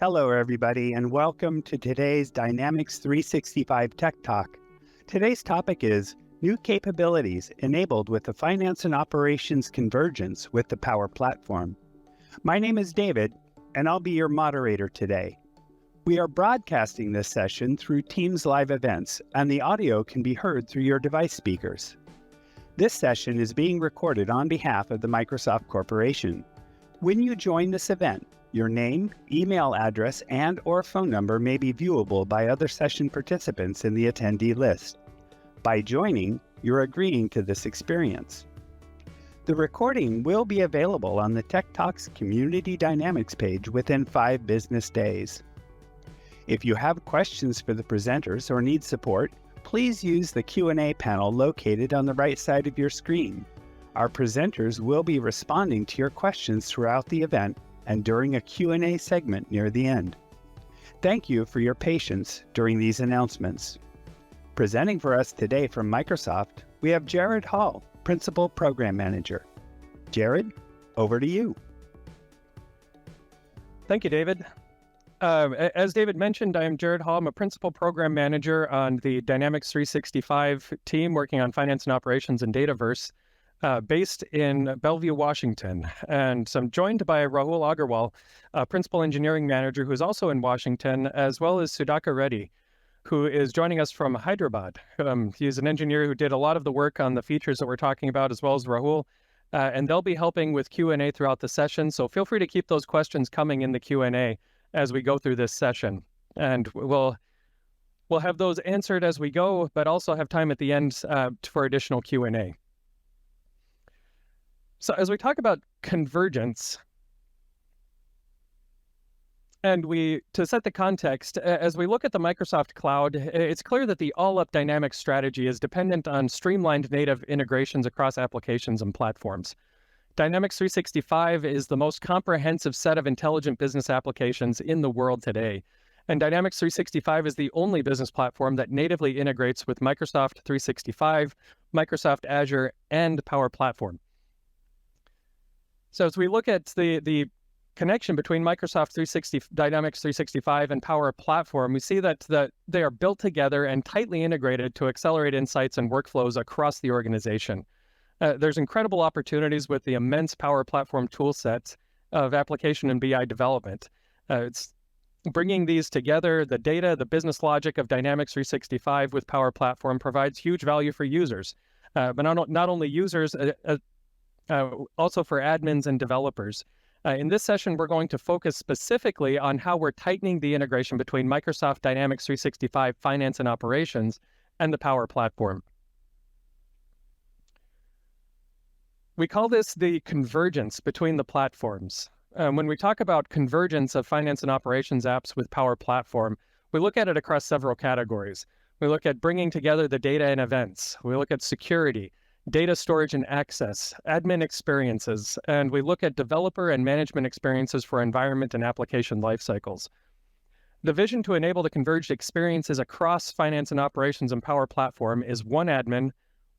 Hello, everybody, and welcome to today's Dynamics 365 Tech Talk. Today's topic is new capabilities enabled with the Finance and Operations Convergence with the Power Platform. My name is David, and I'll be your moderator today. We are broadcasting this session through Teams live events, and the audio can be heard through your device speakers. This session is being recorded on behalf of the Microsoft Corporation. When you join this event, your name, email address, and/or phone number may be viewable by other session participants in the attendee list. By joining, you're agreeing to this experience. The recording will be available on the TechTalk's Community Dynamics page within 5 business days. If you have questions for the presenters or need support, please use the Q&A panel located on the right side of your screen. Our presenters will be responding to your questions throughout the event and during a Q&A segment near the end. Thank you for your patience during these announcements. Presenting for us today from Microsoft, we have Jared Hall, Principal Program Manager. Jared, over to you. Thank you, David. As David mentioned, I am Jared Hall. I'm a Principal Program Manager on the Dynamics 365 team working on Finance and Operations and Dataverse. Based in Bellevue, Washington. And so I'm joined by Rahul Agarwal, Principal Engineering Manager, who is also in Washington, as well as Sudhakar Reddy, who is joining us from Hyderabad. He's an engineer who did a lot of the work on the features that we're talking about, as well as Rahul. And they'll be helping with Q&A throughout the session. So feel free to keep those questions coming in the Q&A as we go through this session. And we'll have those answered as we go, but also have time at the end for additional Q&A. So as we talk about convergence, and to set the context, as we look at the Microsoft Cloud, it's clear that the all-up Dynamics strategy is dependent on streamlined native integrations across applications and platforms. Dynamics 365 is the most comprehensive set of intelligent business applications in the world today. And Dynamics 365 is the only business platform that natively integrates with Microsoft 365, Microsoft Azure, and Power Platform. So as we look at the connection between Microsoft Dynamics 365 and Power Platform, we see that they are built together and tightly integrated to accelerate insights and workflows across the organization. There's incredible opportunities with the immense Power Platform toolset of application and BI development. It's bringing these together, the data, the business logic of Dynamics 365 with Power Platform provides huge value for users, but not only users, also for admins and developers. In this session, we're going to focus specifically on how we're tightening the integration between Microsoft Dynamics 365 Finance and Operations and the Power Platform. We call this the convergence between the platforms. When we talk about convergence of Finance and Operations apps with Power Platform, we look at it across several categories. We look at bringing together the data and events. We look at security, data storage and access, admin experiences, and we look at developer and management experiences for environment and application lifecycles. The vision to enable the converged experiences across Finance and Operations and Power Platform is one admin,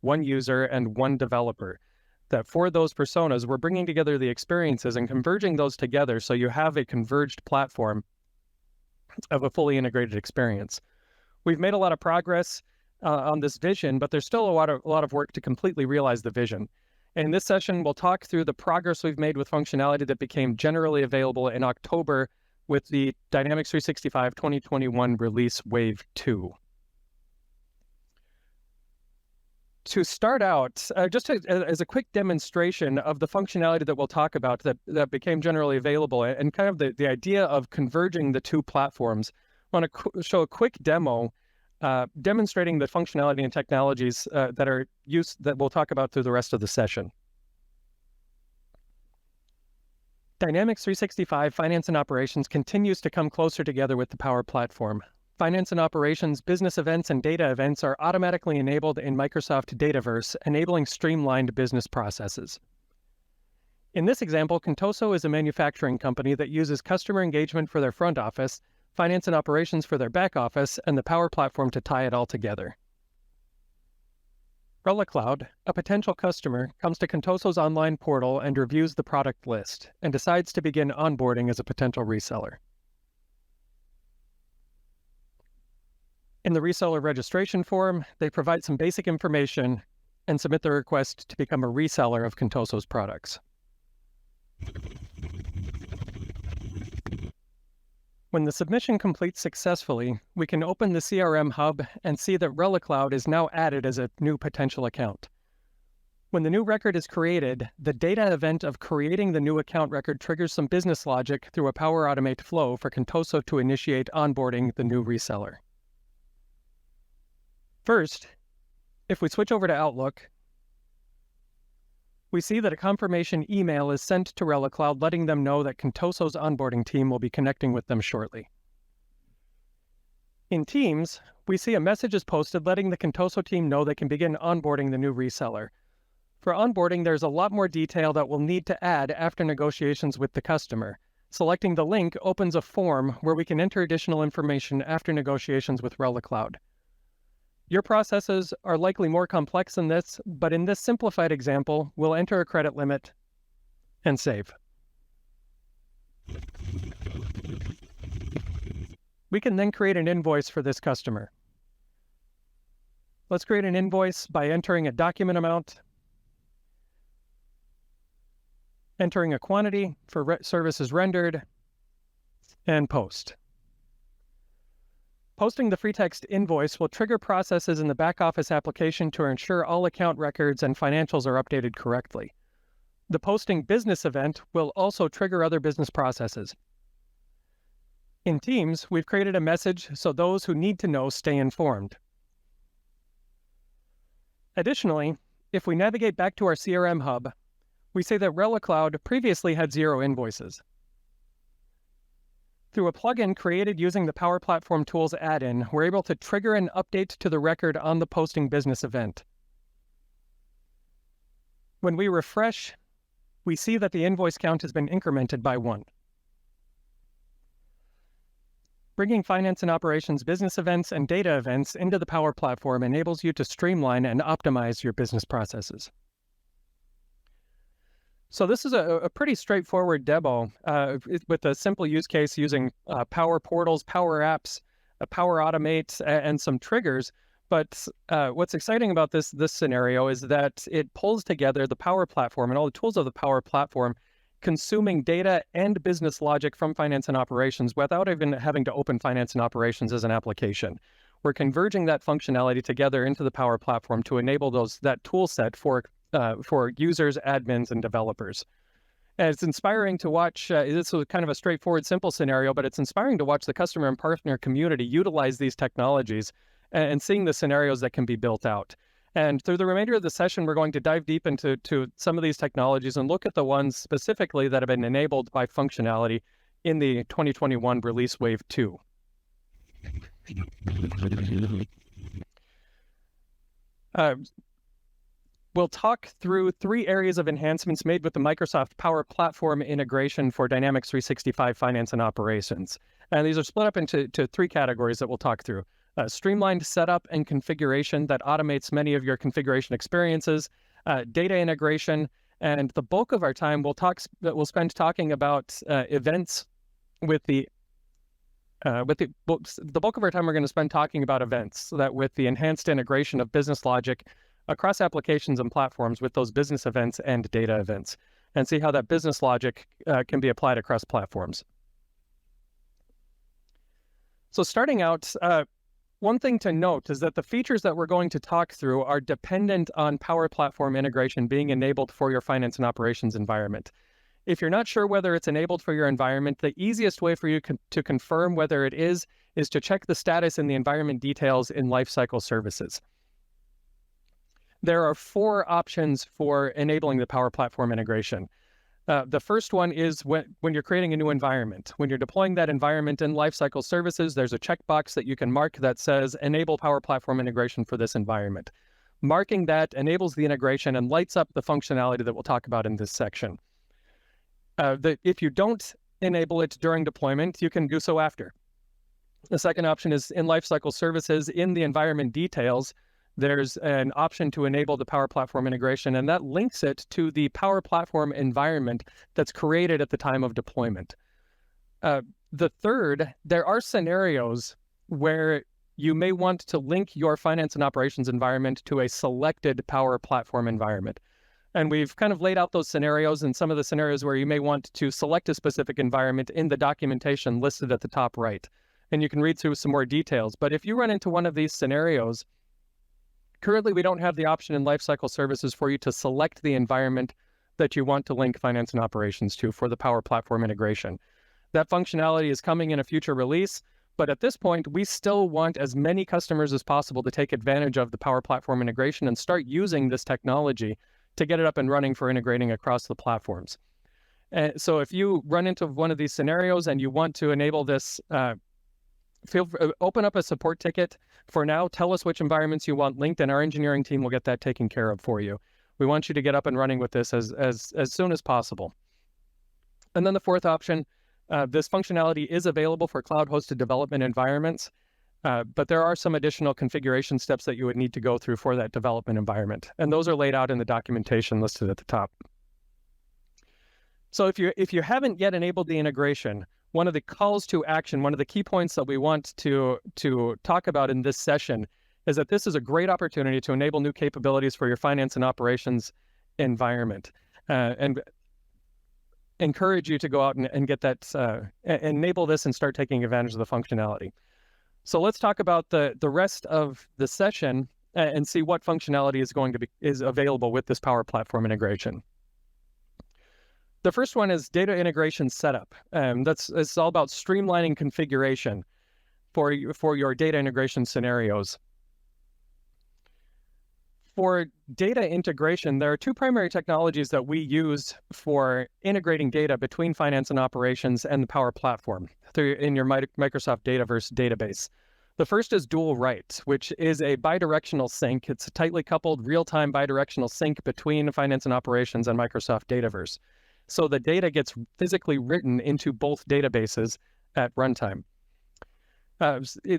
one user, and one developer. That for those personas, we're bringing together the experiences and converging those together so you have a converged platform of a fully integrated experience. We've made a lot of progress on this vision, but there's still a lot of work to completely realize the vision. In this session, we'll talk through the progress we've made with functionality that became generally available in October with the Dynamics 365 2021 release Wave 2. To start out, as a quick demonstration of the functionality that we'll talk about that became generally available and kind of the idea of converging the two platforms, I want to show a quick demo demonstrating the functionality and technologies that are used that we'll talk about through the rest of the session. Dynamics 365 Finance and Operations continues to come closer together with the Power Platform. Finance and Operations, business events, and data events are automatically enabled in Microsoft Dataverse, enabling streamlined business processes. In this example, Contoso is a manufacturing company that uses customer engagement for their front office, Finance and Operations for their back office, and the Power Platform to tie it all together. Cloud, a potential customer, comes to Contoso's online portal and reviews the product list and decides to begin onboarding as a potential reseller. In the reseller registration form, they provide some basic information and submit the request to become a reseller of Contoso's products. When the submission completes successfully, we can open the CRM hub and see that ReliCloud is now added as a new potential account. When the new record is created, the data event of creating the new account record triggers some business logic through a Power Automate flow for Contoso to initiate onboarding the new reseller. First, if we switch over to Outlook, we see that a confirmation email is sent to ReliCloud letting them know that Contoso's onboarding team will be connecting with them shortly. In Teams, we see a message is posted letting the Contoso team know they can begin onboarding the new reseller. For onboarding, there's a lot more detail that we'll need to add after negotiations with the customer. Selecting the link opens a form where we can enter additional information after negotiations with ReliCloud. Your processes are likely more complex than this, but in this simplified example, we'll enter a credit limit and save. We can then create an invoice for this customer. Let's create an invoice by entering a document amount, entering a quantity for services rendered, and post. Posting the free text invoice will trigger processes in the back office application to ensure all account records and financials are updated correctly. The posting business event will also trigger other business processes. In Teams, we've created a message so those who need to know stay informed. Additionally, if we navigate back to our CRM hub, we see that ReliCloud previously had 0 invoices. Through a plugin created using the Power Platform Tools add-in, we're able to trigger an update to the record on the posting business event. When we refresh, we see that the invoice count has been incremented by 1. Bringing finance and operations business events and data events into the Power Platform enables you to streamline and optimize your business processes. So this is a pretty straightforward demo with a simple use case using Power Portals, Power Apps, Power Automate, and some triggers. But what's exciting about this scenario is that it pulls together the Power Platform and all the tools of the Power Platform, consuming data and business logic from finance and operations without even having to open finance and operations as an application. We're converging that functionality together into the Power Platform to enable that tool set for users, admins, and developers. And it's inspiring to watch, this was kind of a straightforward, simple scenario, but it's inspiring to watch the customer and partner community utilize these technologies and seeing the scenarios that can be built out. And through the remainder of the session, we're going to dive deep into some of these technologies and look at the ones specifically that have been enabled by functionality in the 2021 release wave 2. We'll talk through 3 areas of enhancements made with the Microsoft Power Platform integration for Dynamics 365 Finance and Operations. And these are split up into 3 categories that we'll talk through. Streamlined setup and configuration that automates many of your configuration experiences, data integration, and the bulk of our time we'll spend talking about events with the bulk of our time we're going to spend talking about events, so that with the enhanced integration of business logic across applications and platforms with those business events and data events, and see how that business logic can be applied across platforms. So starting out, one thing to note is that the features that we're going to talk through are dependent on Power Platform integration being enabled for your finance and operations environment. If you're not sure whether it's enabled for your environment, the easiest way for you to confirm whether it is to check the status in the environment details in Lifecycle Services. There are 4 options for enabling the Power Platform integration. The first one is when you're creating a new environment. When you're deploying that environment in Lifecycle Services, there's a checkbox that you can mark that says Enable Power Platform integration for this environment. Marking that enables the integration and lights up the functionality that we'll talk about in this section. If you don't enable it during deployment, you can do so after. The second option is in Lifecycle Services, in the environment details, there's an option to enable the Power Platform integration, and that links it to the Power Platform environment that's created at the time of deployment. The third, there are scenarios where you may want to link your finance and operations environment to a selected Power Platform environment. And we've kind of laid out those scenarios and some of the scenarios where you may want to select a specific environment in the documentation listed at the top right. And you can read through some more details. But if you run into one of these scenarios, currently we don't have the option in Lifecycle Services for you to select the environment that you want to link finance and operations to for the Power Platform integration. That functionality is coming in a future release, but at this point, we still want as many customers as possible to take advantage of the Power Platform integration and start using this technology to get it up and running for integrating across the platforms. So if you run into one of these scenarios and you want to enable this, open up a support ticket. For now, tell us which environments you want linked, and our engineering team will get that taken care of for you. We want you to get up and running with this as soon as possible. And then the fourth option, this functionality is available for cloud-hosted development environments, but there are some additional configuration steps that you would need to go through for that development environment. And those are laid out in the documentation listed at the top. So if you haven't yet enabled the integration, one of the calls to action, one of the key points that we want to talk about in this session is that this is a great opportunity to enable new capabilities for your finance and operations environment. And encourage you to go out and get that, enable this and start taking advantage of the functionality. So let's talk about the rest of the session and see what functionality is available with this Power Platform integration. The first one is data integration setup. It's all about streamlining configuration for your data integration scenarios. For data integration, there are two primary technologies that we use for integrating data between finance and operations and the Power Platform in your Microsoft Dataverse database. The first is dual write, which is a bidirectional sync. It's a tightly coupled real-time bidirectional sync between finance and operations and Microsoft Dataverse. So the data gets physically written into both databases at runtime.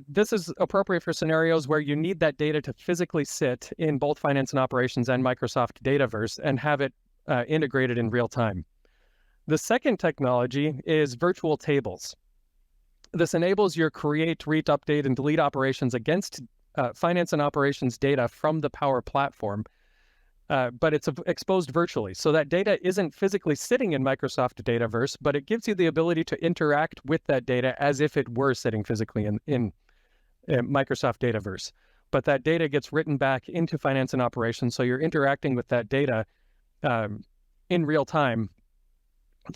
This is appropriate for scenarios where you need that data to physically sit in both finance and operations and Microsoft Dataverse and have it integrated in real time. The second technology is virtual tables. This enables your create, read, update, and delete operations against finance and operations data from the Power Platform, but it's exposed virtually. So that data isn't physically sitting in Microsoft Dataverse, but it gives you the ability to interact with that data as if it were sitting physically in Microsoft Dataverse. But that data gets written back into finance and operations, so you're interacting with that data in real time,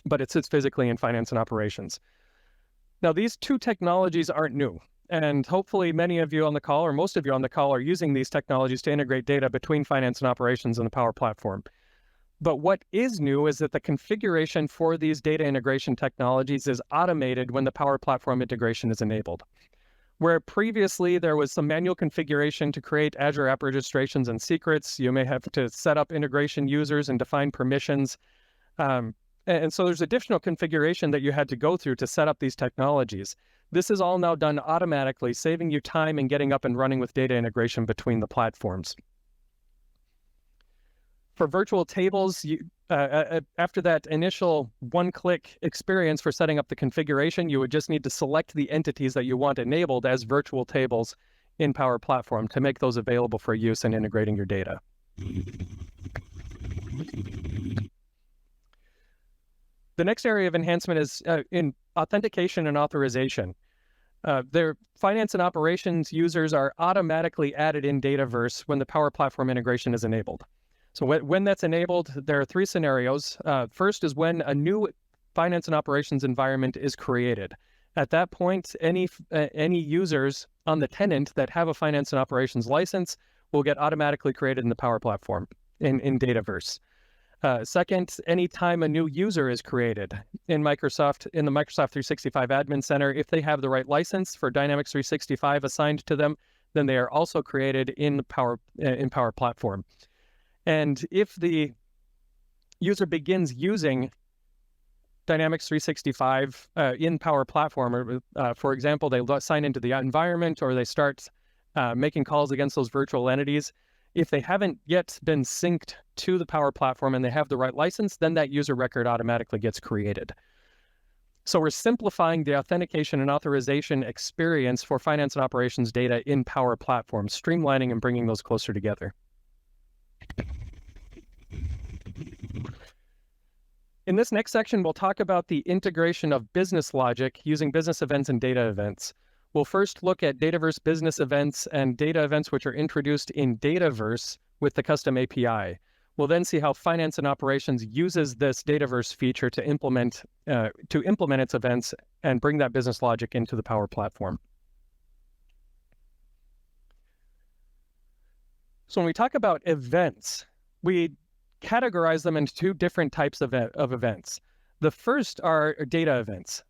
but it sits physically in finance and operations. Now, these two technologies aren't new. And hopefully many of you on the call, or most of you on the call, are using these technologies to integrate data between finance and operations and the Power Platform. But what is new is that the configuration for these data integration technologies is automated when the Power Platform integration is enabled. Where previously there was some manual configuration to create Azure app registrations and secrets, you may have to set up integration users and define permissions. And so there's additional configuration that you had to go through to set up these technologies. This is all now done automatically, saving you time and getting up and running with data integration between the platforms. For virtual tables, after that initial one-click experience for setting up the configuration, you would just need to select the entities that you want enabled as virtual tables in Power Platform to make those available for use in integrating your data. The next area of enhancement is in authentication and authorization. Their finance and operations users are automatically added in Dataverse when the Power Platform integration is enabled. So when that's enabled, there are three scenarios. First is when a new finance and operations environment is created. At that point, any users on the tenant that have a finance and operations license will get automatically created in the Power Platform in Dataverse. Second, anytime a new user is created in the Microsoft 365 Admin Center, if they have the right license for Dynamics 365 assigned to them, then they are also created in Power Platform. And if the user begins using Dynamics 365 in Power Platform, or for example, they sign into the environment or they start making calls against those virtual entities, if they haven't yet been synced to the Power Platform and they have the right license, then that user record automatically gets created. So we're simplifying the authentication and authorization experience for finance and operations data in Power Platform, streamlining and bringing those closer together. In this next section, we'll talk about the integration of business logic using business events and data events. We'll first look at Dataverse business events and data events which are introduced in Dataverse with the custom API. We'll then see how finance and operations uses this Dataverse feature to implement its events and bring that business logic into the Power Platform. So when we talk about events, we categorize them into two different types of events. The first are data events.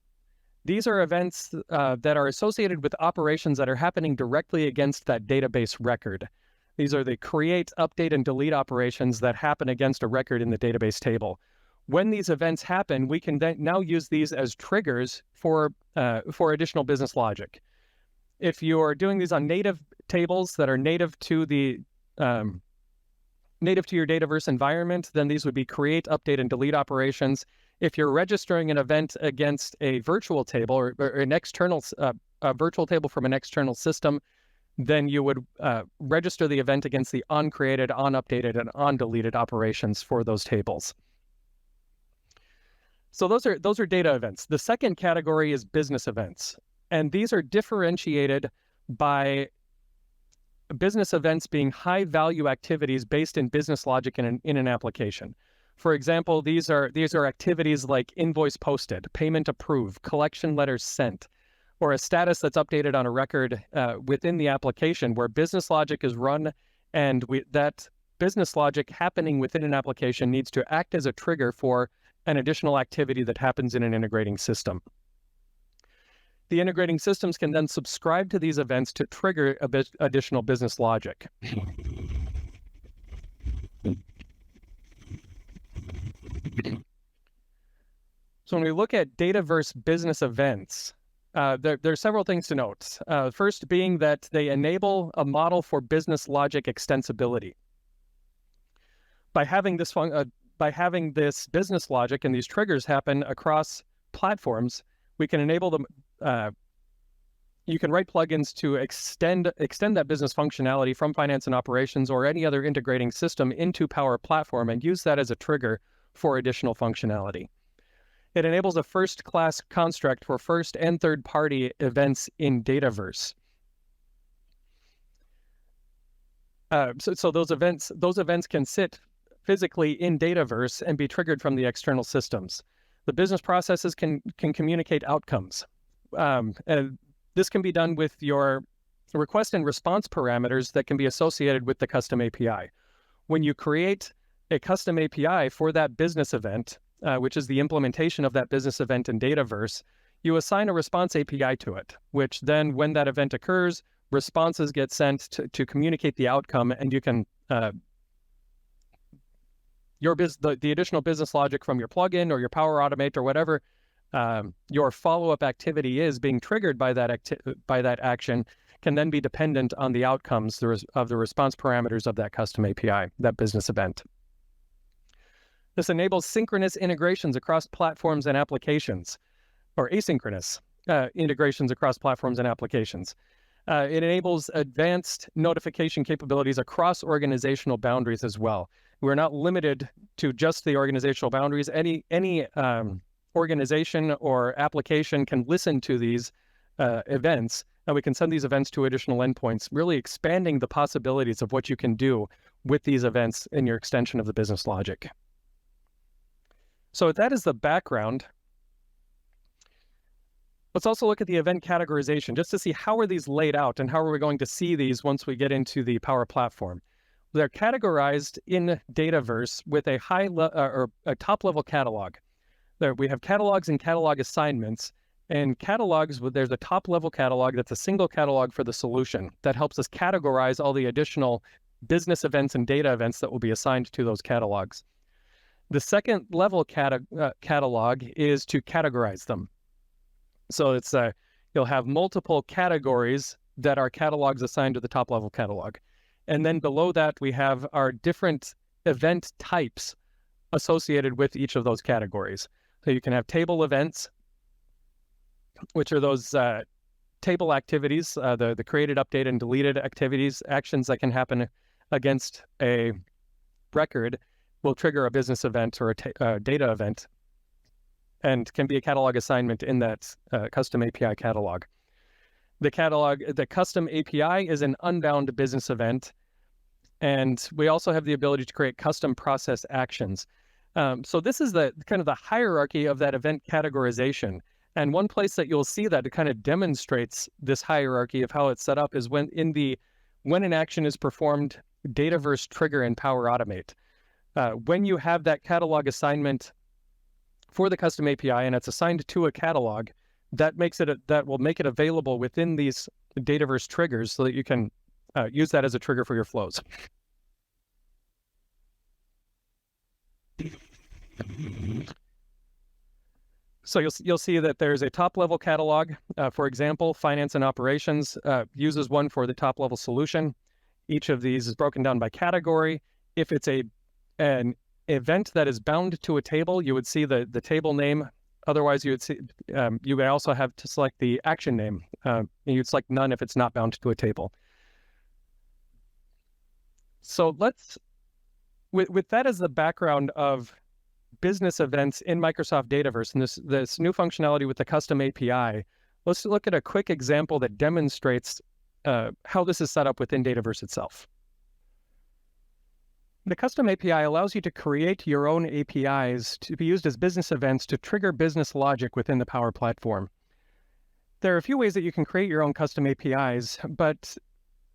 These are events that are associated with operations that are happening directly against that database record. These are the create, update, and delete operations that happen against a record in the database table. When these events happen, we can then now use these as triggers for additional business logic. If you're doing these on native tables that are native to your Dataverse environment, then these would be create, update, and delete operations. If you're registering an event against a virtual table or an external virtual table from an external system, then you would register the event against the on-created, on-updated, and on-deleted operations for those tables. So those are data events. The second category is business events, and these are differentiated by business events being high-value activities based in business logic in an application. For example, these are activities like invoice posted, payment approved, collection letters sent, or a status that's updated on a record within the application where business logic is run, and that business logic happening within an application needs to act as a trigger for an additional activity that happens in an integrating system. The integrating systems can then subscribe to these events to trigger additional business logic. So when we look at Dataverse business events, there are several things to note. First being that they enable a model for business logic extensibility. By having this business logic and these triggers happen across platforms, we can enable them. You can write plugins to extend that business functionality from finance and operations or any other integrating system into Power Platform and use that as a trigger for additional functionality. It enables a first-class construct for first and third-party events in Dataverse. So those events can sit physically in Dataverse and be triggered from the external systems. The business processes can communicate outcomes. And this can be done with your request and response parameters that can be associated with the custom API. When you create a custom API for that business event, which is the implementation of that business event in Dataverse, you assign a response API to it, which then when that event occurs, responses get sent to communicate the outcome, and you can the additional business logic from your plugin or your Power Automate or whatever your follow-up activity is being triggered by that action can then be dependent on the outcomes of the response parameters of that custom API, that business event. This enables synchronous integrations across platforms and applications, or asynchronous integrations across platforms and applications. It enables advanced notification capabilities across organizational boundaries as well. We're not limited to just the organizational boundaries. Any organization or application can listen to these events, and we can send these events to additional endpoints, really expanding the possibilities of what you can do with these events in your extension of the business logic. So that is the background. Let's also look at the event categorization just to see how are these laid out and how are we going to see these once we get into the Power Platform. They're categorized in Dataverse with a top-level catalog. There we have catalogs and catalog assignments. And catalogs, there's a top-level catalog that's a single catalog for the solution that helps us categorize all the additional business events and data events that will be assigned to those catalogs. The second level catalog is to categorize them. So it's you'll have multiple categories that are catalogs assigned to the top level catalog. And then below that, we have our different event types associated with each of those categories. So you can have table events, which are those table activities, the created, updated, and deleted activities, actions that can happen against a record will trigger a business event or a data event, and can be a catalog assignment in that custom API catalog. The custom API is an unbound business event, and we also have the ability to create custom process actions. So this is the kind of the hierarchy of that event categorization. And one place that you'll see that it kind of demonstrates this hierarchy of how it's set up is when an action is performed, Dataverse trigger and Power Automate. When you have that catalog assignment for the custom API and it's assigned to a catalog, that will make it available within these Dataverse triggers so that you can use that as a trigger for your flows. So you'll see that there's a top-level catalog. For example, finance and operations uses one for the top-level solution. Each of these is broken down by category. If it's an event that is bound to a table, you would see the table name. Otherwise, you would see you would also have to select the action name. You'd select none if it's not bound to a table. So with that as the background of business events in Microsoft Dataverse and this new functionality with the custom API, let's look at a quick example that demonstrates how this is set up within Dataverse itself. The custom API allows you to create your own APIs to be used as business events to trigger business logic within the Power Platform. There are a few ways that you can create your own custom APIs, but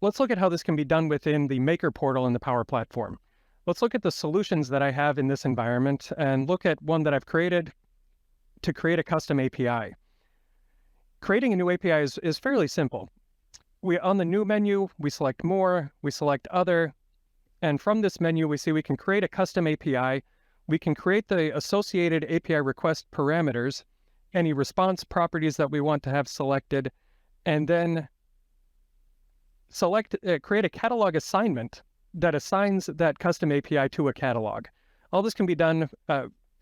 let's look at how this can be done within the Maker portal in the Power Platform. Let's look at the solutions that I have in this environment and look at one that I've created to create a custom API. Creating a new API is fairly simple. On the new menu, we select More, we select Other, and from this menu, we see we can create a custom API. We can create the associated API request parameters, any response properties that we want to have selected, and then create a catalog assignment that assigns that custom API to a catalog. All this can be done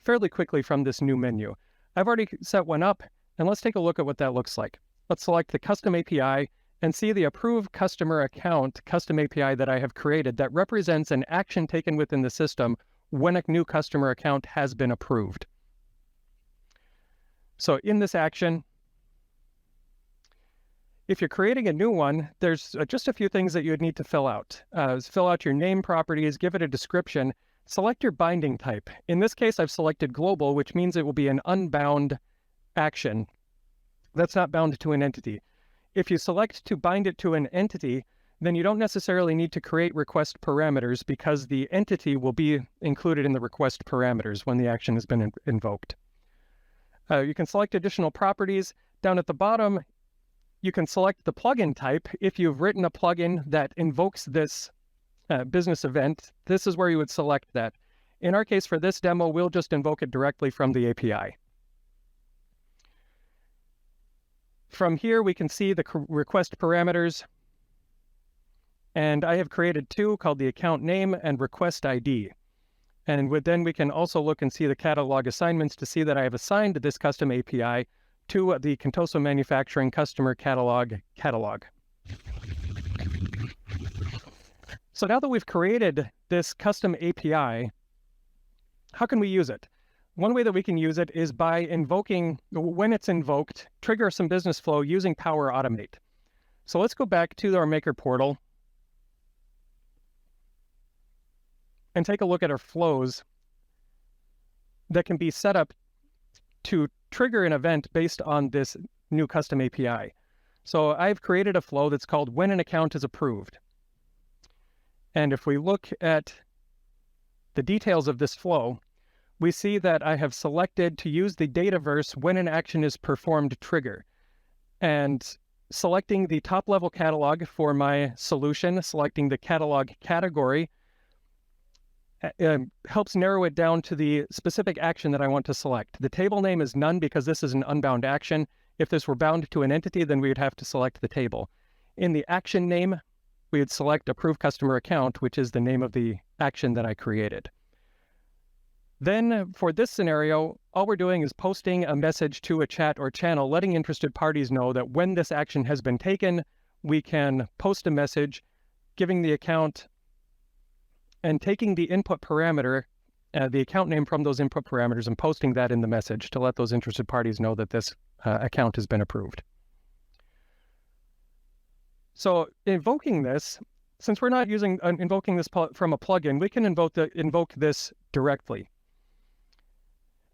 fairly quickly from this new menu. I've already set one up, and let's take a look at what that looks like. Let's select the custom API and see the approved customer account custom API that I have created that represents an action taken within the system when a new customer account has been approved. So in this action, if you're creating a new one, there's just a few things that you would need to fill out. Fill out your name properties, give it a description, select your binding type. In this case, I've selected global, which means it will be an unbound action that's not bound to an entity. If you select to bind it to an entity, then you don't necessarily need to create request parameters because the entity will be included in the request parameters when the action has been invoked. You can select additional properties. Down at the bottom, you can select the plugin type. If you've written a plugin that invokes this business event, this is where you would select that. In our case, for this demo, we'll just invoke it directly from the API. From here, we can see the request parameters. And I have created two called the account name and request ID. And then we can also look and see the catalog assignments to see that I have assigned this custom API to the Contoso Manufacturing Customer Catalog. So now that we've created this custom API, how can we use it? One way that we can use it is by invoking, when it's invoked, trigger some business flow using Power Automate. So let's go back to our Maker portal and take a look at our flows that can be set up to trigger an event based on this new custom API. So I've created a flow that's called when an account is approved. And if we look at the details of this flow, we see that I have selected to use the Dataverse when an action is performed trigger. And selecting the top-level catalog for my solution, selecting the catalog category, helps narrow it down to the specific action that I want to select. The table name is none because this is an unbound action. If this were bound to an entity, then we would have to select the table. In the action name, we would select approved customer account, which is the name of the action that I created. Then for this scenario, all we're doing is posting a message to a chat or channel, letting interested parties know that when this action has been taken, we can post a message giving the account and taking the input parameter, the account name from those input parameters, and posting that in the message to let those interested parties know that this account has been approved. So invoking this, since we're not invoking this from a plugin, we can invoke this directly.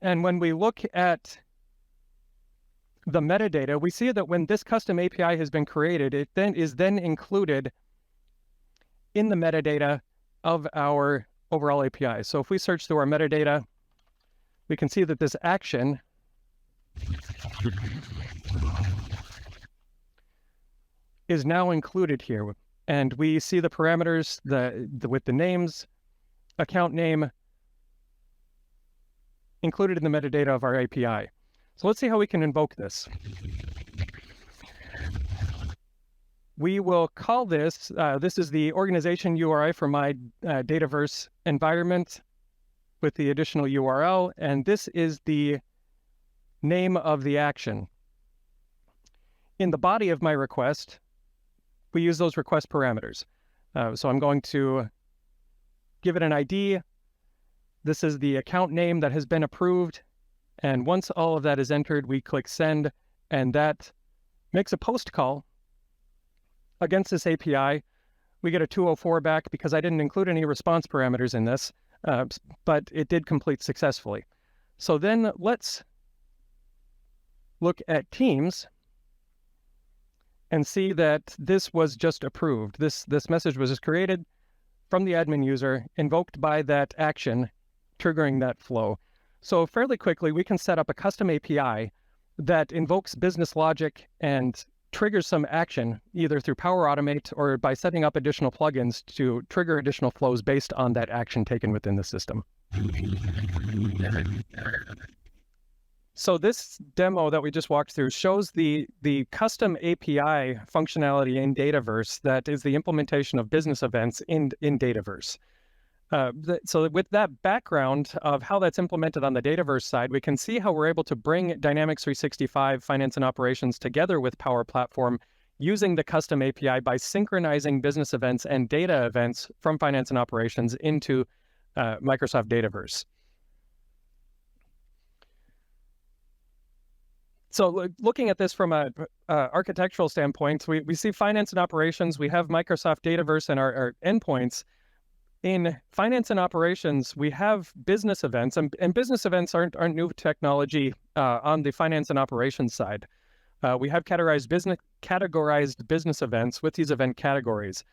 And when we look at the metadata, we see that when this custom API has been created, it then is included in the metadata of our overall API. So if we search through our metadata, we can see that this action is now included here. And we see the parameters with the names, account name, included in the metadata of our API. So let's see how we can invoke this. We will call this, this is the organization URI for my Dataverse environment with the additional URL, and this is the name of the action. In the body of my request, we use those request parameters. So I'm going to give it an ID. This is the account name that has been approved. And once all of that is entered, we click send, and that makes a post call against this API. We get a 204 back because I didn't include any response parameters in this, but it did complete successfully. So then let's look at Teams and see that this was just approved. This message was just created from the admin user, invoked by that action, triggering that flow. So fairly quickly, we can set up a custom API that invokes business logic and triggers some action, either through Power Automate or by setting up additional plugins to trigger additional flows based on that action taken within the system. So this demo that we just walked through shows the custom API functionality in Dataverse that is the implementation of business events in Dataverse. So with that background of how that's implemented on the Dataverse side, we can see how we're able to bring Dynamics 365 Finance and Operations together with Power Platform using the custom API by synchronizing business events and data events from Finance and Operations into Microsoft Dataverse. So looking at this from an architectural standpoint, we see Finance and Operations, we have Microsoft Dataverse and our endpoints. In Finance and Operations, we have business events, and business events aren't new technology on the Finance and Operations side. We have categorized business events with these event categories.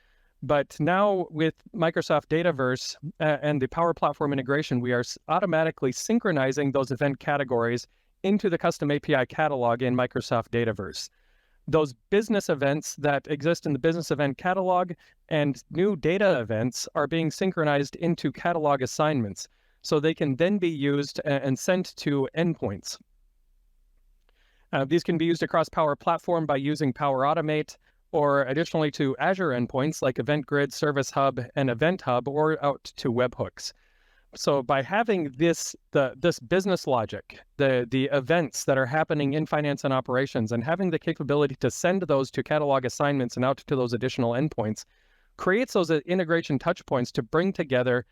But now with Microsoft Dataverse and the Power Platform integration, we are automatically synchronizing those event categories into the custom API catalog in Microsoft Dataverse. Those business events that exist in the business event catalog and new data events are being synchronized into catalog assignments, so they can then be used and sent to endpoints. These can be used across Power Platform by using Power Automate, or additionally to Azure endpoints like Event Grid, Service Hub, and Event Hub, or out to webhooks. So by having this business logic, the events that are happening in Finance and Operations, and having the capability to send those to catalog assignments and out to those additional endpoints, creates those integration touch points to bring together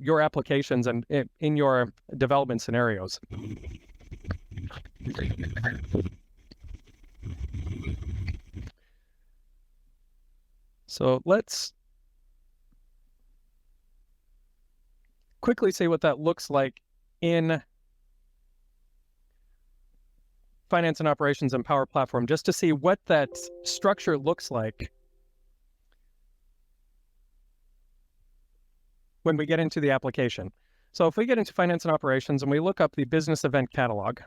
your applications and in your development scenarios. So let's quickly see what that looks like in Finance and Operations and Power Platform, just to see what that structure looks like when we get into the application. So if we get into Finance and Operations and we look up the business event catalog,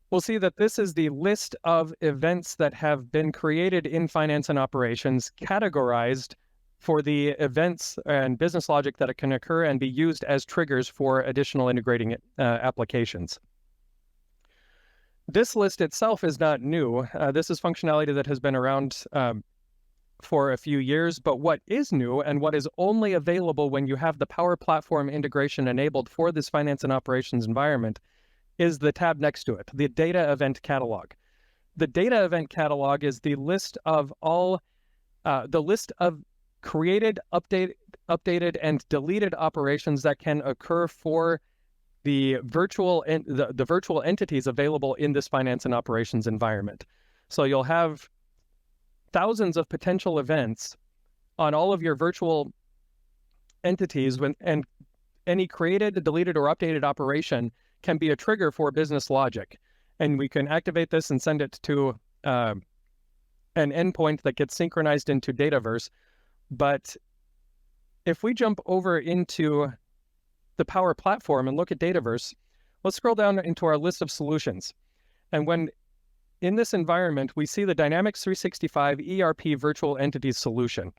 we'll see that this is the list of events that have been created in Finance and Operations, categorized for the events and business logic that can occur and be used as triggers for additional integrating applications. This list itself is not new. This is functionality that has been around for a few years, but what is new and what is only available when you have the Power Platform integration enabled for this finance and operations environment is the tab next to it, the Data Event Catalog. The Data Event Catalog is the list of created, updated, and deleted operations that can occur for the virtual entities available in this finance and operations environment. So you'll have thousands of potential events on all of your virtual entities, and any created, deleted, or updated operation can be a trigger for business logic. And we can activate this and send it to an endpoint that gets synchronized into Dataverse. But if we jump over into the Power Platform and look at Dataverse, let's scroll down into our list of solutions. And when in this environment, we see the Dynamics 365 ERP Virtual Entities solution.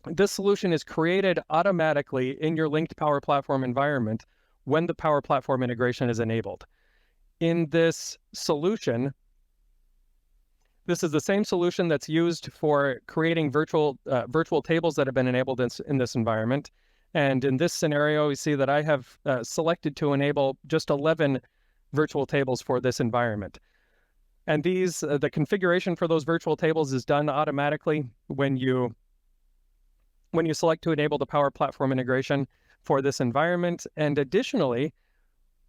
This solution is created automatically in your linked Power Platform environment when the Power Platform integration is enabled. In this solution, this is the same solution that's used for creating virtual tables that have been enabled in this environment. And in this scenario, we see that I have selected to enable just 11 virtual tables for this environment. And these, the configuration for those virtual tables is done automatically when you select to enable the Power Platform integration for this environment. And additionally,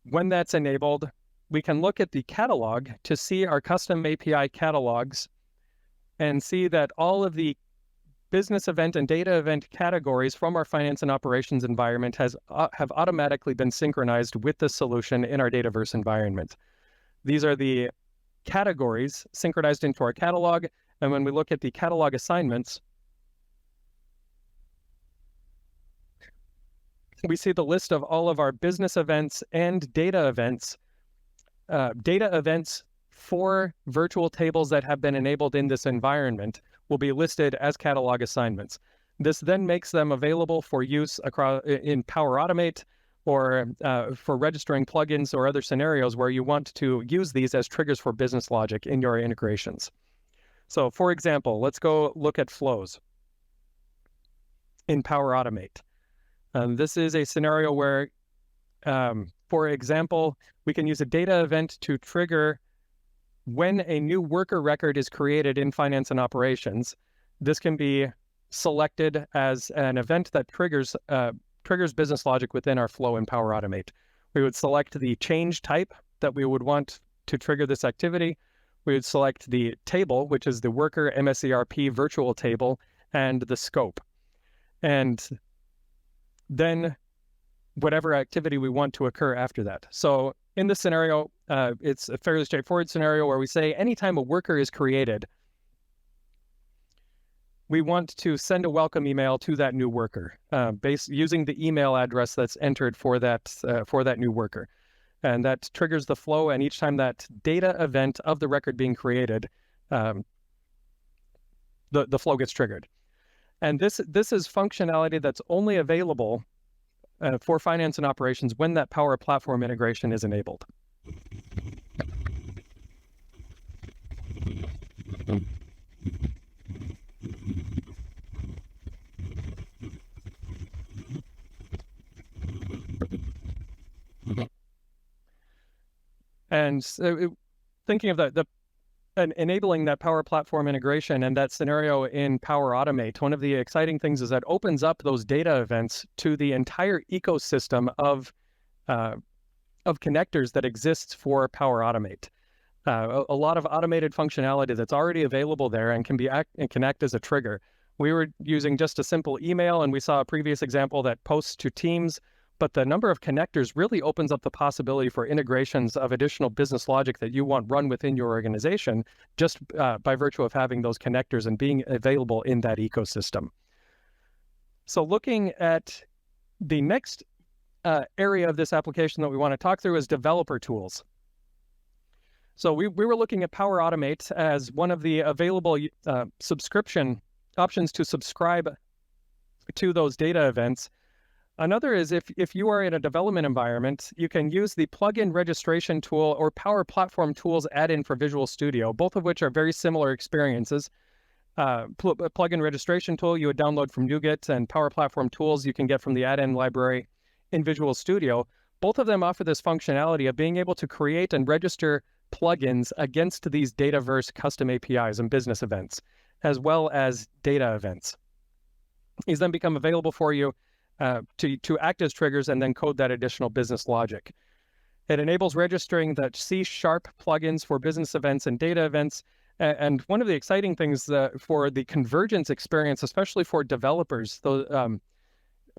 when that's enabled, we can look at the catalog to see our custom API catalogs and see that all of the business event and data event categories from our finance and operations environment have automatically been synchronized with the solution in our Dataverse environment. These are the categories synchronized into our catalog. And when we look at the catalog assignments, we see the list of all of our business events and data events for virtual tables that have been enabled in this environment will be listed as catalog assignments. This then makes them available for use in Power Automate or for registering plugins or other scenarios where you want to use these as triggers for business logic in your integrations. So for example, let's go look at flows in Power Automate. This is a scenario where, for example, we can use a data event to trigger when a new worker record is created in finance and operations. This can be selected as an event that triggers business logic within our flow in Power Automate. We would select the change type that we would want to trigger this activity. We would select the table, which is the worker MSERP virtual table, and the scope. And then whatever activity we want to occur after that. So in this scenario, it's a fairly straightforward scenario where we say anytime a worker is created, we want to send a welcome email to that new worker, using the email address that's entered for that new worker. And that triggers the flow, and each time that data event of the record being created, the flow gets triggered. And this is functionality that's only available for finance and operations when that Power Platform integration is enabled. And so thinking of enabling that Power Platform integration and that scenario in Power Automate, one of the exciting things is that opens up those data events to the entire ecosystem of connectors that exists for Power Automate. A lot of automated functionality that's already available there and can act as a trigger. We were using just a simple email, and we saw a previous example that posts to Teams, but the number of connectors really opens up the possibility for integrations of additional business logic that you want run within your organization just by virtue of having those connectors and being available in that ecosystem. So looking at the next area of this application that we want to talk through is developer tools. So we were looking at Power Automate as one of the available subscription options to subscribe to those data events. Another is if you are in a development environment, you can use the plugin registration tool or Power Platform tools add-in for Visual Studio, both of which are very similar experiences. plugin registration tool you would download from NuGet, and Power Platform tools you can get from the add-in library in Visual Studio. Both of them offer this functionality of being able to create and register plugins against these Dataverse custom APIs and business events, as well as data events. These then become available for you to act as triggers and then code that additional business logic. It enables registering the C# plugins for business events and data events. And one of the exciting things for the Convergence experience, especially for developers,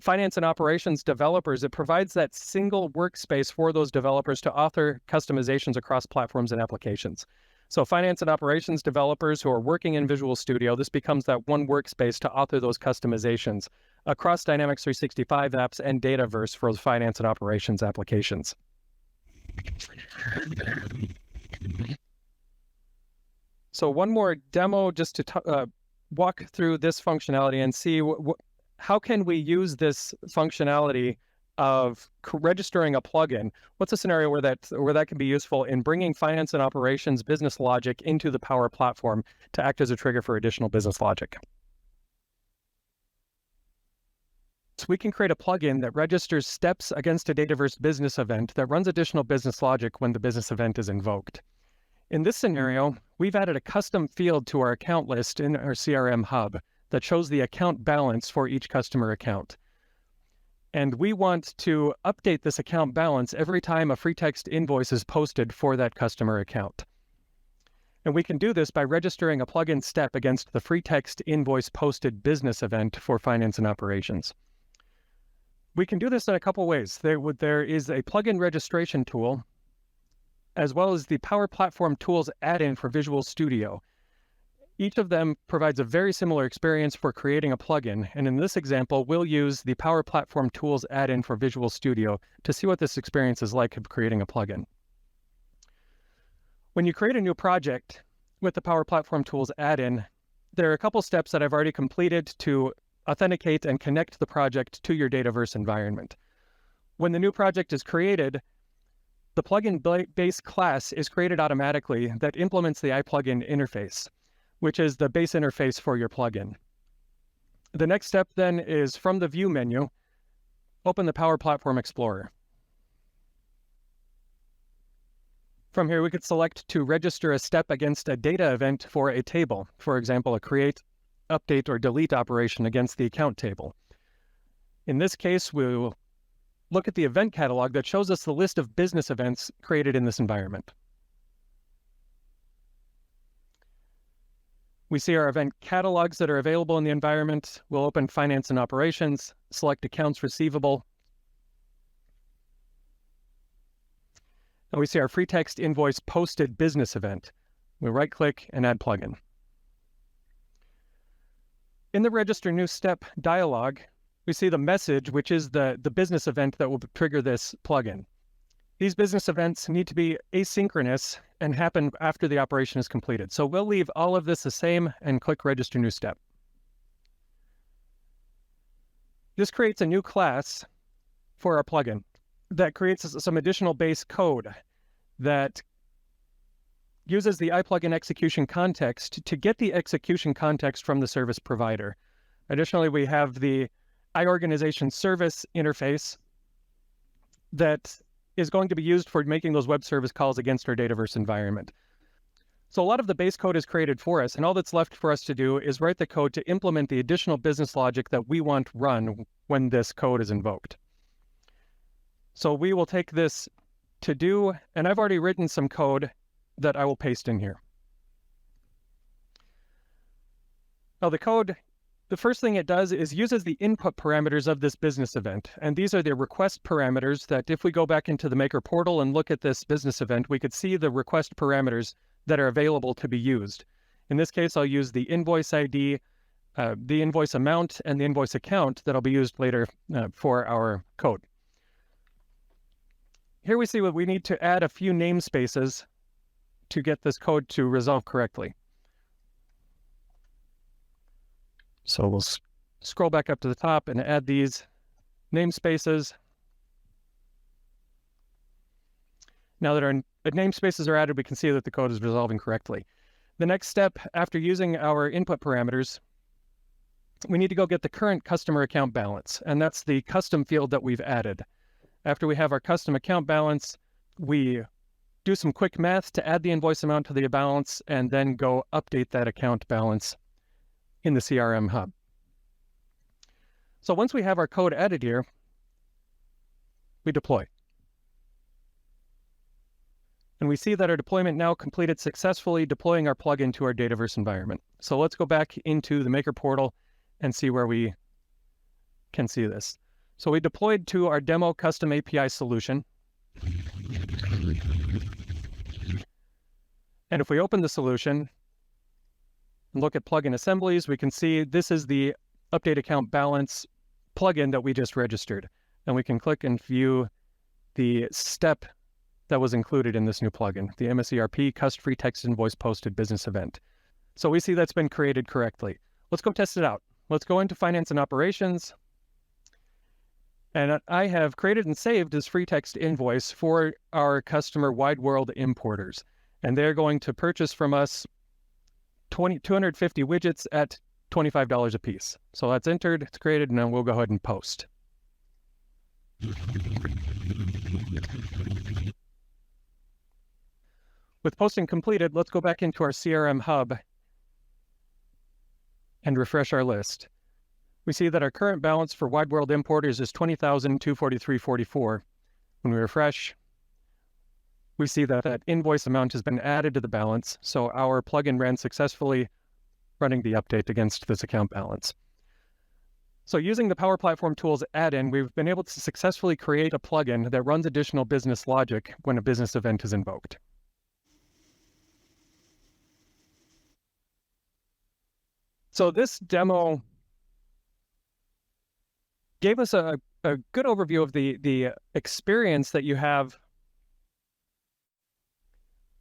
finance and operations developers, it provides that single workspace for those developers to author customizations across platforms and applications. So finance and operations developers who are working in Visual Studio, this becomes that one workspace to author those customizations across Dynamics 365 apps and Dataverse for finance and operations applications. So one more demo just to walk through this functionality and see how can we use this functionality of registering a plugin. What's a scenario where that can be useful in bringing finance and operations business logic into the Power Platform to act as a trigger for additional business logic? So we can create a plugin that registers steps against a Dataverse business event that runs additional business logic when the business event is invoked. In this scenario, we've added a custom field to our account list in our CRM hub that shows the account balance for each customer account. And we want to update this account balance every time a free text invoice is posted for that customer account. And we can do this by registering a plugin step against the free text invoice posted business event for finance and operations. We can do this in a couple ways. There is a plugin registration tool, as well as the Power Platform tools add-in for Visual Studio. Each of them provides a very similar experience for creating a plugin, and in this example, we'll use the Power Platform tools add-in for Visual Studio to see what this experience is like of creating a plugin. When you create a new project with the Power Platform tools add-in, there are a couple steps that I've already completed to authenticate and connect the project to your Dataverse environment. When the new project is created, the plugin base class is created automatically that implements the iPlugin interface, which is the base interface for your plugin. The next step then is from the View menu, open the Power Platform Explorer. From here, we could select to register a step against a data event for a table, for example, a create, update, or delete operation against the account table. In this case, we will look at the event catalog that shows us the list of business events created in this environment. We see our event catalogs that are available in the environment. We'll open Finance and Operations, select Accounts Receivable. And we see our free text invoice posted business event. We right-click and add plugin. In the Register New Step dialog, we see the message, which is the business event that will trigger this plugin. These business events need to be asynchronous and happen after the operation is completed. So we'll leave all of this the same and click Register New Step. This creates a new class for our plugin that creates some additional base code that uses the iPlugin execution context to get the execution context from the service provider. Additionally, we have the iOrganization service interface that is going to be used for making those web service calls against our Dataverse environment. So a lot of the base code is created for us, and all that's left for us to do is write the code to implement the additional business logic that we want run when this code is invoked. So we will take this to do, and I've already written some code that I will paste in here. Now the code, the first thing it does is uses the input parameters of this business event. And these are the request parameters that if we go back into the Maker portal and look at this business event, we could see the request parameters that are available to be used. In this case, I'll use the invoice ID, the invoice amount, and the invoice account that'll be used later for our code. Here we see what we need to add a few namespaces to get this code to resolve correctly. So we'll scroll back up to the top and add these namespaces. Now that our namespaces are added, we can see that the code is resolving correctly. The next step after using our input parameters, we need to go get the current customer account balance, and that's the custom field that we've added. After we have our custom account balance, we do some quick math to add the invoice amount to the balance, and then go update that account balance in the CRM hub. So once we have our code added here, we deploy. And we see that our deployment now completed successfully, deploying our plugin to our Dataverse environment. So let's go back into the Maker portal and see where we can see this. So we deployed to our demo custom API solution. And if we open the solution and look at plugin assemblies, we can see this is the update account balance plugin that we just registered. And we can click and view the step that was included in this new plugin, the MSERP Cust Free Text Invoice Posted Business Event. So we see that's been created correctly. Let's go test it out. Let's go into Finance and Operations. And I have created and saved this free text invoice for our customer Wide World importers. And they're going to purchase from us 250 widgets at $25 a piece. So that's entered, it's created, and then we'll go ahead and post. With posting completed, let's go back into our CRM hub and refresh our list. We see that our current balance for Wide World importers is $20,243.44. When we refresh, we see that that invoice amount has been added to the balance, so our plugin ran successfully, running the update against this account balance. So using the Power Platform Tools add-in, we've been able to successfully create a plugin that runs additional business logic when a business event is invoked. So this demo gave us a good overview of the experience that you have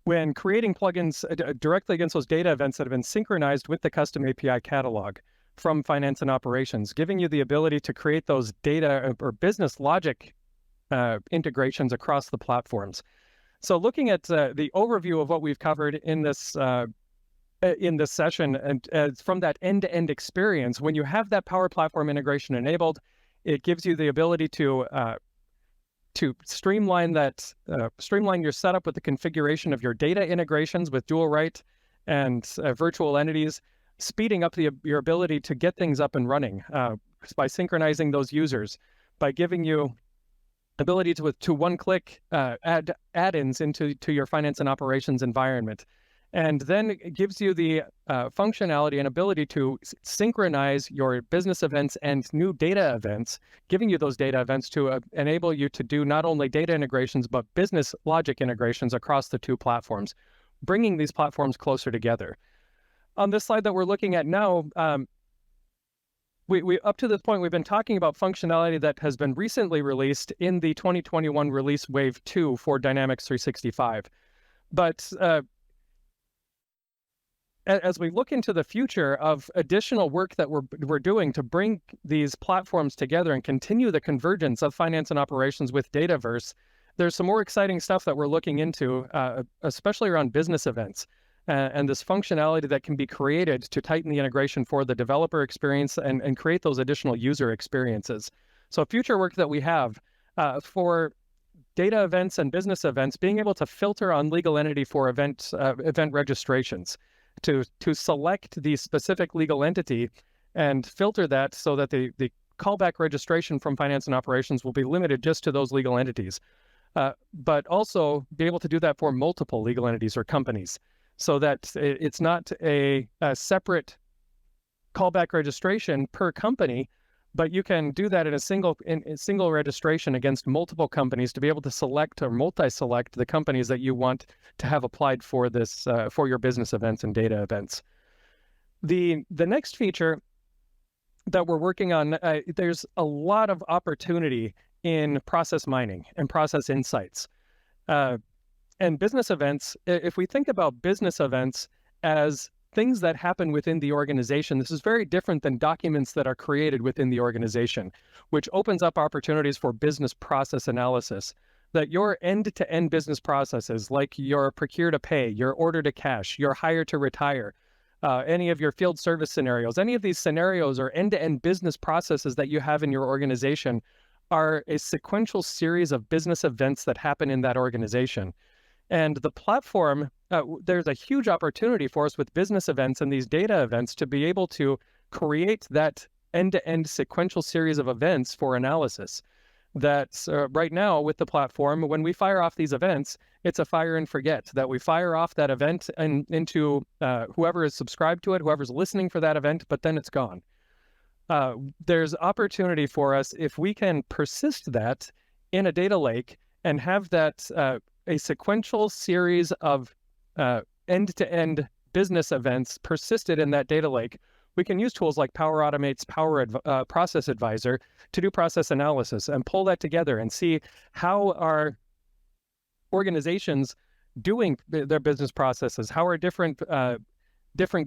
when creating plugins directly against those data events that have been synchronized with the custom API catalog from Finance and Operations, giving you the ability to create those data or business logic integrations across the platforms. So looking at the overview of what we've covered in this session, and from that end-to-end experience, when you have that Power Platform integration enabled, it gives you the ability to streamline your setup with the configuration of your data integrations with dual write and virtual entities, speeding up your ability to get things up and running by synchronizing those users, by giving you ability to one-click add add-ins into your Finance and Operations environment. And then it gives you the functionality and ability to synchronize your business events and new data events, giving you those data events to enable you to do not only data integrations, but business logic integrations across the two platforms, bringing these platforms closer together. On this slide that we're looking at now, we up to this point, we've been talking about functionality that has been recently released in the 2021 release Wave 2 for Dynamics 365. But as we look into the future of additional work that we're doing to bring these platforms together and continue the convergence of Finance and Operations with Dataverse, there's some more exciting stuff that we're looking into, especially around business events and this functionality that can be created to tighten the integration for the developer experience and create those additional user experiences. So future work that we have for data events and business events, being able to filter on legal entity for event registrations, to select the specific legal entity and filter that so that the callback registration from Finance and Operations will be limited just to those legal entities, but also be able to do that for multiple legal entities or companies so that it's not a separate callback registration per company, but you can do that in a single registration against multiple companies to be able to select or multi-select the companies that you want to have applied for this for your business events and data events. The next feature that we're working on, there's a lot of opportunity in process mining and process insights. And business events, if we think about business events as things that happen within the organization, this is very different than documents that are created within the organization, which opens up opportunities for business process analysis. that your end-to-end business processes, like your procure to pay, your order to cash, your hire to retire, any of your field service scenarios, any of these scenarios or end-to-end business processes that you have in your organization are a sequential series of business events that happen in that organization. And the platform, there's a huge opportunity for us with business events and these data events to be able to create that end-to-end sequential series of events for analysis. That's right now with the platform, when we fire off these events, it's a fire and forget, that we fire off that event and into whoever is subscribed to it, whoever's listening for that event, but then it's gone. There's opportunity for us if we can persist that in a data lake and have that a sequential series of end-to-end business events persisted in that data lake. We can use tools like Power Automate's Process Advisor to do process analysis and pull that together and see how are organizations doing their business processes, how are different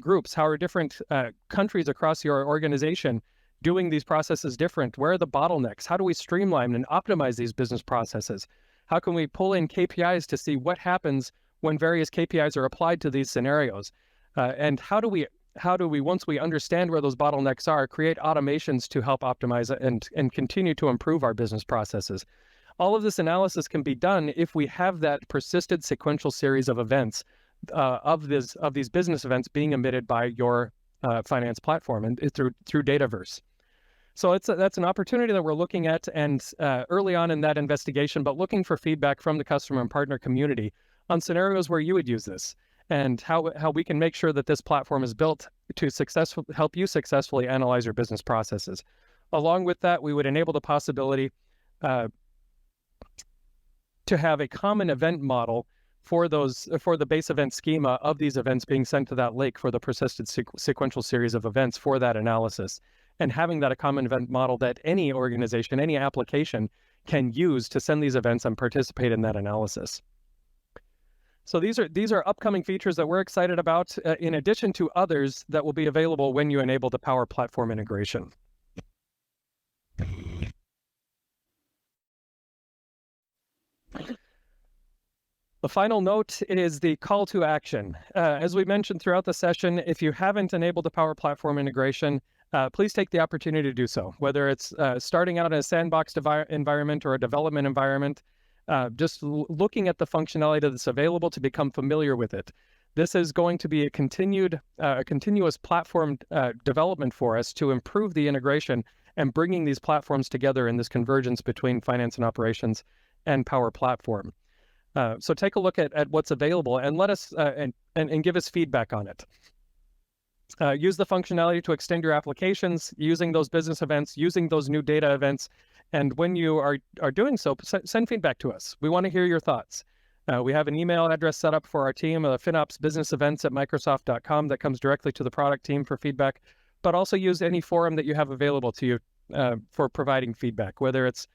groups, how are different countries across your organization doing these processes different? Where are the bottlenecks? How do we streamline and optimize these business processes? How can we pull in KPIs to see what happens when various KPIs are applied to these scenarios? And how do we, once we understand where those bottlenecks are, create automations to help optimize and continue to improve our business processes? All of this analysis can be done if we have that persisted sequential series of events of these business events being emitted by your finance platform and through Dataverse. So that's an opportunity that we're looking at and early on in that investigation, but looking for feedback from the customer and partner community on scenarios where you would use this and how we can make sure that this platform is built to help you successfully analyze your business processes. Along with that, we would enable the possibility to have a common event model for the base event schema of these events being sent to that lake for the persisted sequential series of events for that analysis, and having that a common event model that any organization, any application can use to send these events and participate in that analysis. So these are upcoming features that we're excited about, in addition to others that will be available when you enable the Power Platform integration. The final note is the call to action. As we mentioned throughout the session, if you haven't enabled the Power Platform integration, please take the opportunity to do so, whether it's starting out in a sandbox environment or a development environment, just looking at the functionality that's available to become familiar with it. This is going to be a continuous platform development for us to improve the integration and bringing these platforms together in this convergence between finance and operations and Power Platform. So take a look at what's available and let us and give us feedback on it. Use the functionality to extend your applications using those business events, using those new data events. And when you are doing so, send feedback to us. We want to hear your thoughts. We have an email address set up for our team, FinOpsBusinessEvents@Microsoft.com, that comes directly to the product team for feedback, but also use any forum that you have available to you for providing feedback, whether it's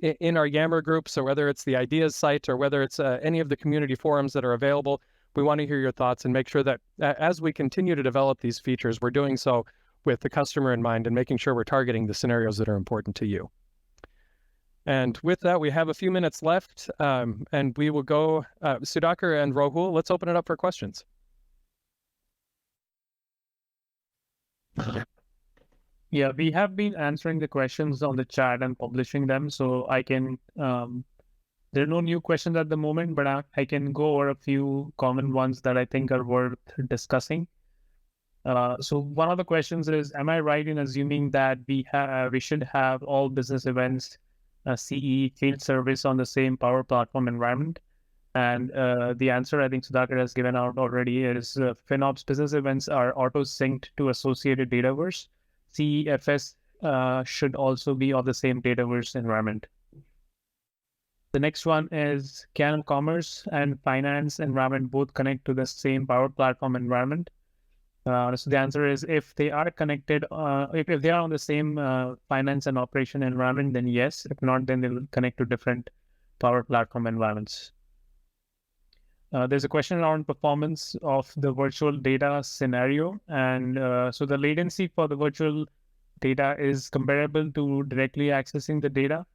in our Yammer groups, or whether it's the Ideas site, or whether it's any of the community forums that are available. We want to hear your thoughts and make sure that as we continue to develop these features, we're doing so with the customer in mind and making sure we're targeting the scenarios that are important to you. And with that, we have a few minutes left, and we will go, Sudhakar and Rahul, let's open it up for questions. Yeah, we have been answering the questions on the chat and publishing them, so I can, there are no new questions at the moment, but I can go over a few common ones that I think are worth discussing. So one of the questions is, am I right in assuming that we should have all business events, CE, field service on the same Power Platform environment? And the answer I think Sudhakar has given out already is FinOps business events are auto-synced to associated Dataverse. CEFS should also be on the same Dataverse environment. The next one is, can commerce and finance environment both connect to the same Power Platform environment? So the answer is, if they are connected, if they are on the same finance and operation environment, then yes. If not, then they will connect to different Power Platform environments. There's a question around performance of the virtual data scenario. And so the latency for the virtual data is comparable to directly accessing the data.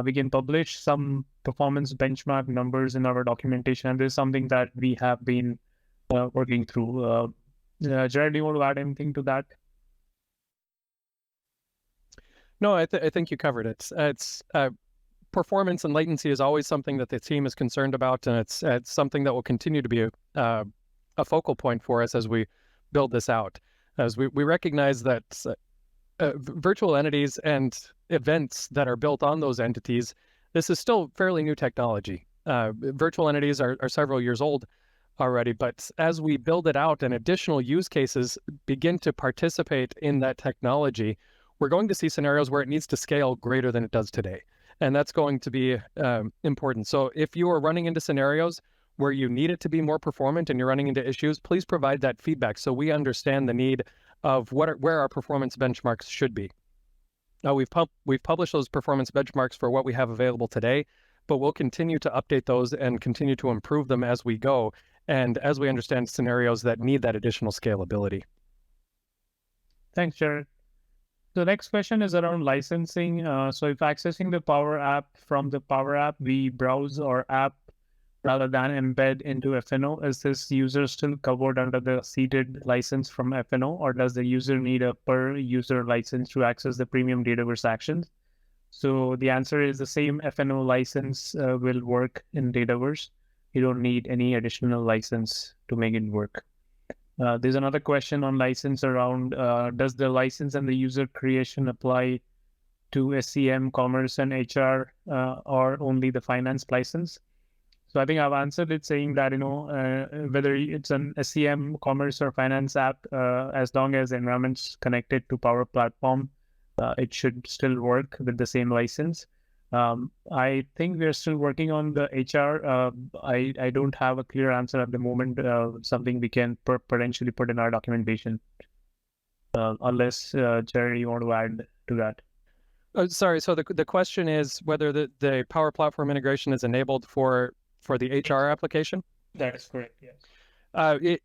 We can publish some performance benchmark numbers in our documentation, and this is something that we have been working through. Jared, do you want to add anything to that? No, I think you covered it. It's performance and latency is always something that the team is concerned about, and it's something that will continue to be a focal point for us as we build this out. As we recognize that virtual entities and events that are built on those entities, this is still fairly new technology. Virtual entities are several years old already, but as we build it out and additional use cases begin to participate in that technology, we're going to see scenarios where it needs to scale greater than it does today. And that's going to be important. So if you are running into scenarios where you need it to be more performant and you're running into issues, please provide that feedback so we understand the need of where our performance benchmarks should be. We've published those performance benchmarks for what we have available today, but we'll continue to update those and continue to improve them as we go, and as we understand scenarios that need that additional scalability. Thanks, Jared. The next question is around licensing. So if accessing the Power App from the Power App, we browse our app rather than embed into FNO, is this user still covered under the seated license from FNO, or does the user need a per user license to access the premium Dataverse actions? So the answer is the same FNO license will work in Dataverse. You don't need any additional license to make it work. There's another question on license around, does the license and the user creation apply to SCM, commerce, and HR, or only the finance license? So I think I've answered it saying that, whether it's an SCM, commerce, or finance app, as long as the environment's connected to Power Platform, it should still work with the same license. I think we're still working on the HR. I don't have a clear answer at the moment, something we can potentially put in our documentation. Unless, Jerry, you want to add to that? Sorry, so the question is whether the Power Platform integration is enabled for the HR application? That is correct, yes.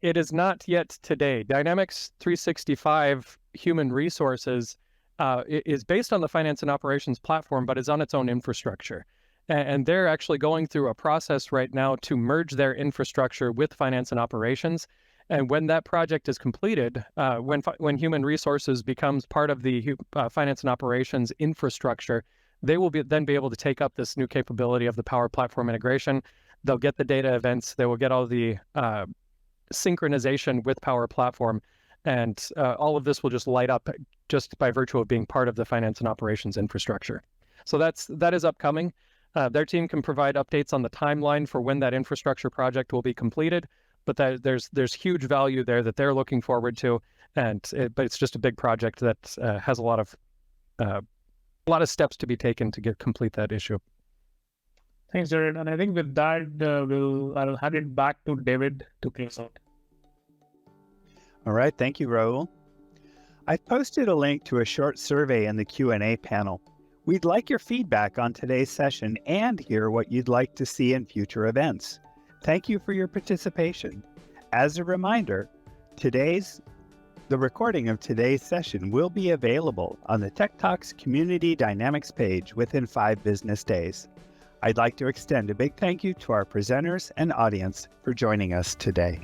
It is not yet today. Dynamics 365 Human Resources is based on the finance and operations platform, but is on its own infrastructure. And they're actually going through a process right now to merge their infrastructure with finance and operations. And when that project is completed, when human resources becomes part of the finance and operations infrastructure, they will then be able to take up this new capability of the Power Platform integration. They'll get the data events. They will get all the synchronization with Power Platform. And all of this will just light up just by virtue of being part of the finance and operations infrastructure. So that is upcoming. Their team can provide updates on the timeline for when that infrastructure project will be completed, but there's huge value there that they're looking forward to, but it's just a big project that has a lot of steps to be taken to complete that issue. Thanks, Jared. And I think with that, I'll hand it back to David to close out. All right, thank you, Rahul. I've posted a link to a short survey in the Q&A panel. We'd like your feedback on today's session and hear what you'd like to see in future events. Thank you for your participation. As a reminder, the recording of today's session will be available on the TechTalk's Community Dynamics page within 5 business days. I'd like to extend a big thank you to our presenters and audience for joining us today.